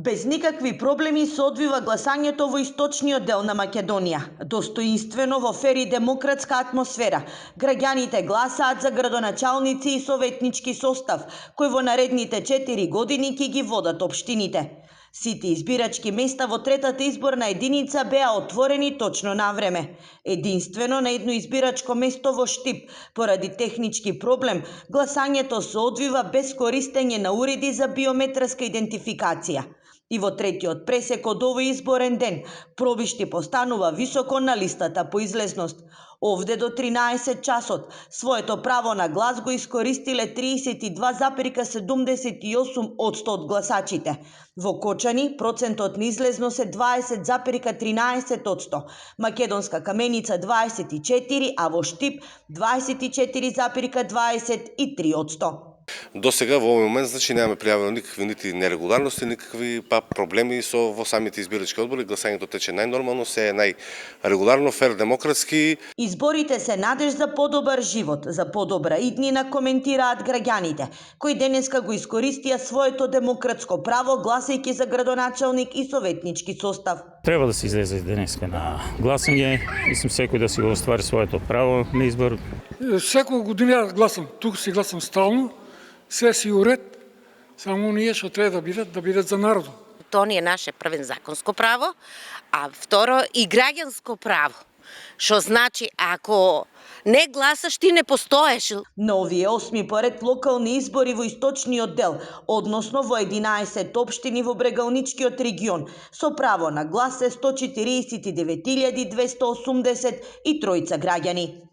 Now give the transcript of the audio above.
Без никакви проблеми се одвива гласањето во источниот дел на Македонија. Достоинствено во фер и демократска атмосфера. Граѓаните гласаат за градоначалници и советнички состав, кој во наредните 4 години ќе ги водат општините. Сите избирачки места во третата изборна единица беа отворени точно на време. Единствено на едно избирачко место во Штип, поради технички проблем, гласањето се одвива без користење на уреди за биометарска идентификација. И во третиот пресек од овој изборен ден, Пробишти постанува високо на листата по излезност. Овде до 13 часот своето право на глас го искористиле 32,78% од гласачите. Во Кочани процентот на излезност е 20,13%, Македонска Каменица 24%, а во Штип 24,23%. До сега во овој момент немаме пријавено никакви нити нерегуларности, никакви проблеми во самите избирачки одбори. Гласањето тече најнормално, се е најрегуларно, фер, демократски. Изборите се надеж за подобар живот, за подобра иднина, коментираат граѓаните, кои денеска го искористија своето демократско право гласајќи за градоначалник и советнички состав. Треба да се излезе денеска на гласање, мислам секој да си го оствари своето право на избор. Секоја година гласам, тук си гласам стално. Се си уред, само ние што треба да бидат за народот. Тоа ни е наше првен законско право, а второ и граѓанско право. Што значи, ако не гласаш, ти не постоеш. На овие 8 поред локални избори во источниот дел, односно во 11 општини во Брегалничкиот регион, со право на глас е 149.283 граѓани.